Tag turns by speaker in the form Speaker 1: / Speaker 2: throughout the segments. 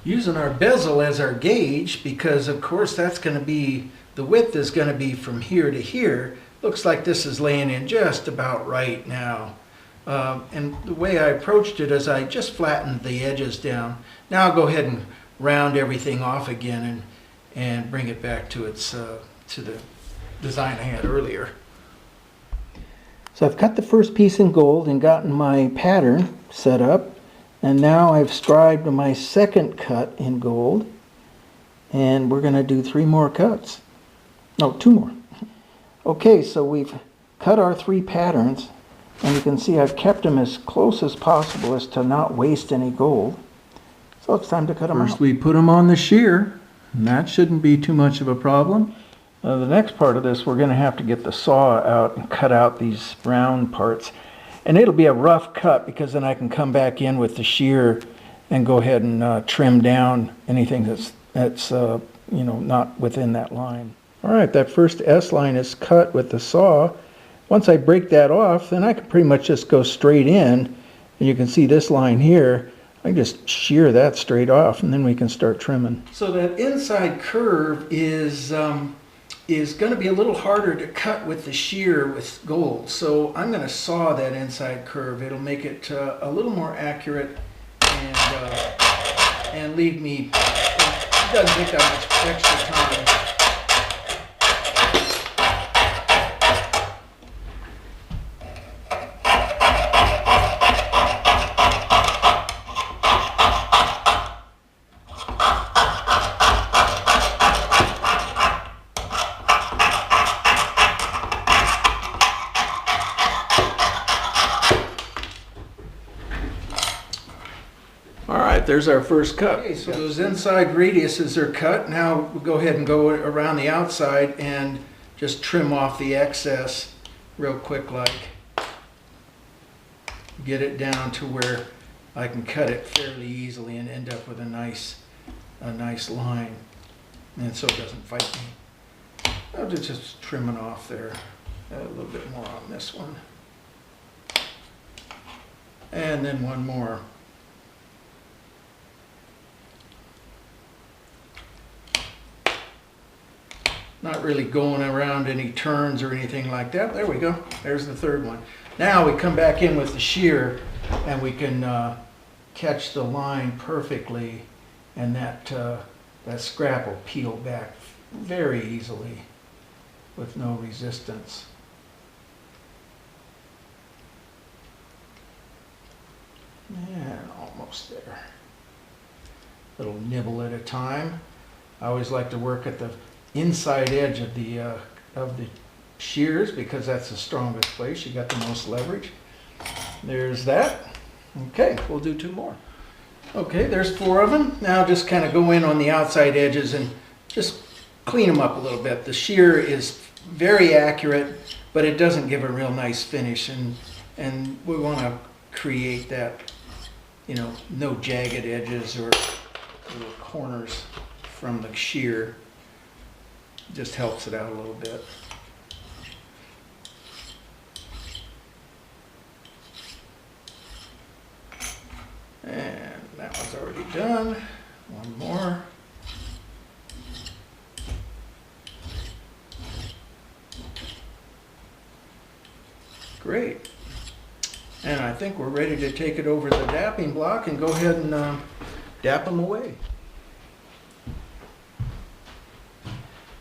Speaker 1: Using our bezel as our gauge, because of course that's going to be, the width is going to be from here to here. Looks like this is laying in just about right now. And the way I approached it is I just flattened the edges down. Now I'll go ahead and round everything off again and bring it back to its to the design I had earlier. So I've cut the first piece in gold and gotten my pattern set up. And now I've scribed my second cut in gold, and we're going to do 3 more cuts. No, 2 more. Okay, so we've cut our 3 patterns, and you can see I've kept them as close as possible as to not waste any gold. So it's time to cut them out. First we put them on the shear, and that shouldn't be too much of a problem. The next part of this, we're going to have to get the saw out and cut out these round parts. And it'll be a rough cut, because then I can come back in with the shear and go ahead and trim down anything that's you know, not within that line. All right, that first S line is cut with the saw. Once I break that off, then I can pretty much just go straight in. And you can see this line here. I can just shear that straight off, and then we can start trimming. So that inside curve is going to be a little harder to cut with the shear with gold. So I'm going to saw that inside curve. It'll make it a little more accurate and leave me, it doesn't take that much extra time. There's our first cut. Okay, so those inside radiuses are cut. Now we'll go ahead and go around the outside and just trim off the excess real quick, like. Get it down to where I can cut it fairly easily and end up with a nice line. And so it doesn't fight me. I'll just trim it off there. A little bit more on this one. And then one more. Not really going around any turns or anything like that. There we go. There's the third one. Now we come back in with the shear, and we can catch the line perfectly, and that scrap will peel back very easily with no resistance. And almost there. Little nibble at a time. I always like to work at the inside edge of the shears, because that's the strongest place. You got the most leverage. There's that. Okay, we'll do 2 more. Okay, there's 4 of them. Now just kind of go in on the outside edges and just clean them up a little bit. The shear is very accurate, but it doesn't give a real nice finish, and we want to create that, you know, no jagged edges or little corners from the shear. Just helps it out a little bit. And that one's already done. One more. Great. And I think we're ready to take it over the dapping block and go ahead and dap them away.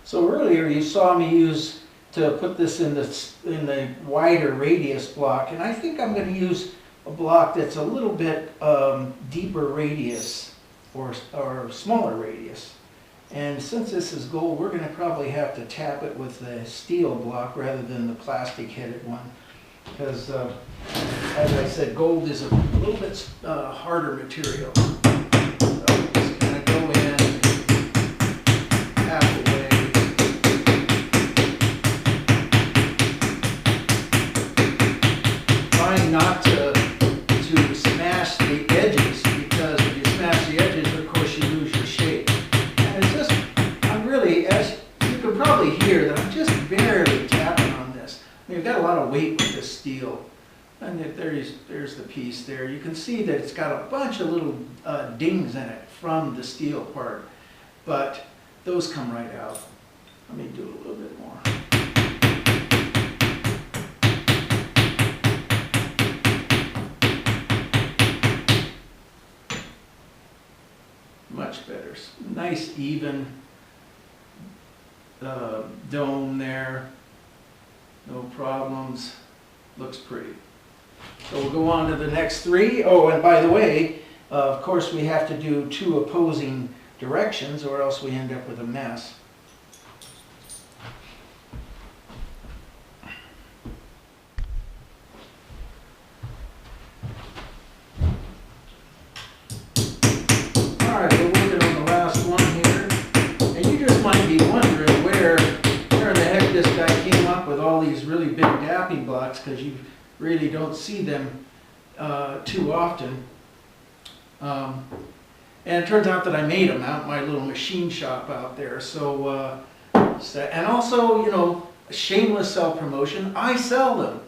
Speaker 1: So earlier you saw me use to put this in the wider radius block, and I think I'm going to use a block that's a little bit deeper radius or smaller radius. And since this is gold, we're going to probably have to tap it with the steel block rather than the plastic headed one, because as I said, gold is a little bit harder material. So just kind of go in half the way. Trying not to smash the edges, because if you smash the edges, of course you lose your shape. And it's just, I'm really, as you can probably hear, that I'm just barely tapping on this. I mean, I've got a lot of weight with this steel. I And there's the piece there. You can see that it's got a bunch of little dings in it from the steel part, but those come right out. Let me do a little bit more. Much better. Nice even dome there. No problems. Looks pretty. So we'll go on to the next three. Oh, and by the way, of course we have to do two opposing directions or else we end up with a mess. Alright, we're working on the last one here. And you just might be wondering where in the heck this guy came up with all these really big dapping blocks, because you really don't see them too often. And it turns out that I made them out in my little machine shop out there. So, and also, you know, shameless self-promotion, I sell them.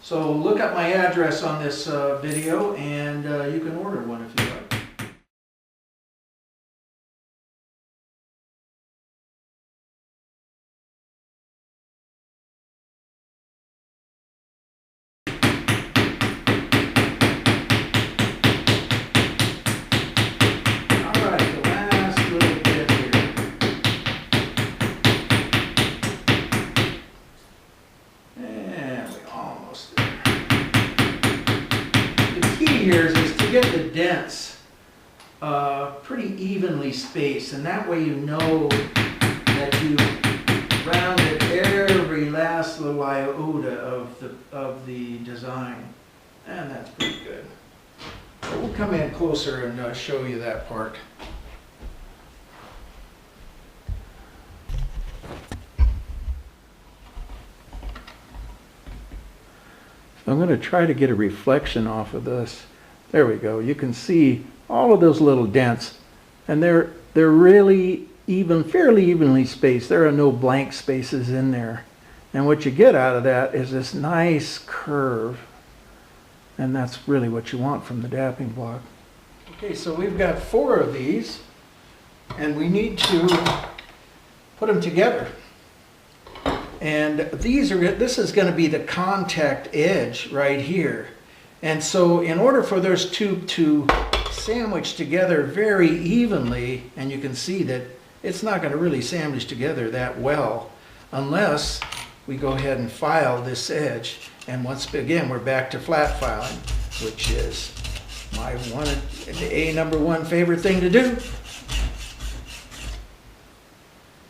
Speaker 1: So look up my address on this video and you can order one if you like. Here is to get the dents pretty evenly spaced, and that way you know that you rounded every last little iota of the design, and that's pretty good. So we'll come in closer and show you that part. I'm going to try to get a reflection off of this. There we go. You can see all of those little dents, and they're really even, fairly evenly spaced. There are no blank spaces in there. And what you get out of that is this nice curve, and that's really what you want from the dapping block. Okay, so we've got 4 of these, and we need to put them together. And this is going to be the contact edge right here. And so in order for those two to sandwich together very evenly, and you can see that it's not going to really sandwich together that well unless we go ahead and file this edge. And once again, we're back to flat filing, which is my number one favorite thing to do.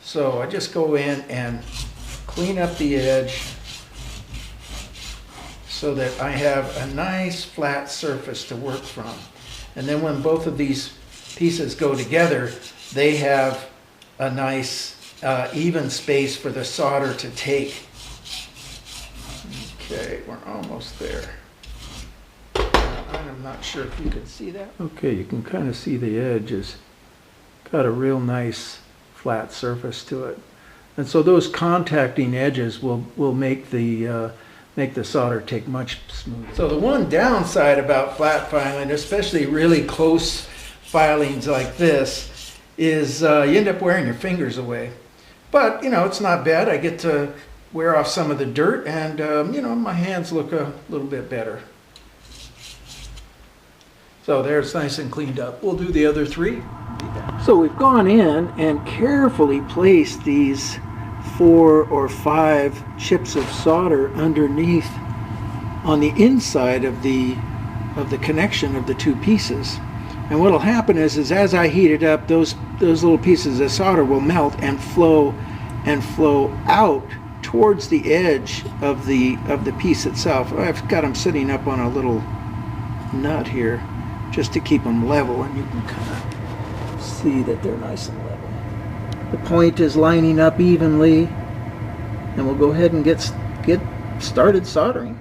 Speaker 1: So I just go in and clean up the edge so that I have a nice flat surface to work from. And then when both of these pieces go together, they have a nice even space for the solder to take. Okay, we're almost there. I'm not sure if you can see that. Okay, you can kind of see the edge has got a real nice flat surface to it. And so those contacting edges will make the solder take much smoother. So the one downside about flat filing, especially really close filings like this, is you end up wearing your fingers away. But you know, it's not bad. I get to wear off some of the dirt, and you know, my hands look a little bit better. So there, it's nice and cleaned up. We'll do the other 3. So we've gone in and carefully placed these 4 or 5 chips of solder underneath on the inside of the connection of the 2 pieces. And what will happen is as I heat it up, those little pieces of solder will melt and flow out towards the edge of the piece itself. I've got them sitting up on a little nut here just to keep them level, and you can kind of see that they're nice and level. The point is lining up evenly, and we'll go ahead and get started soldering.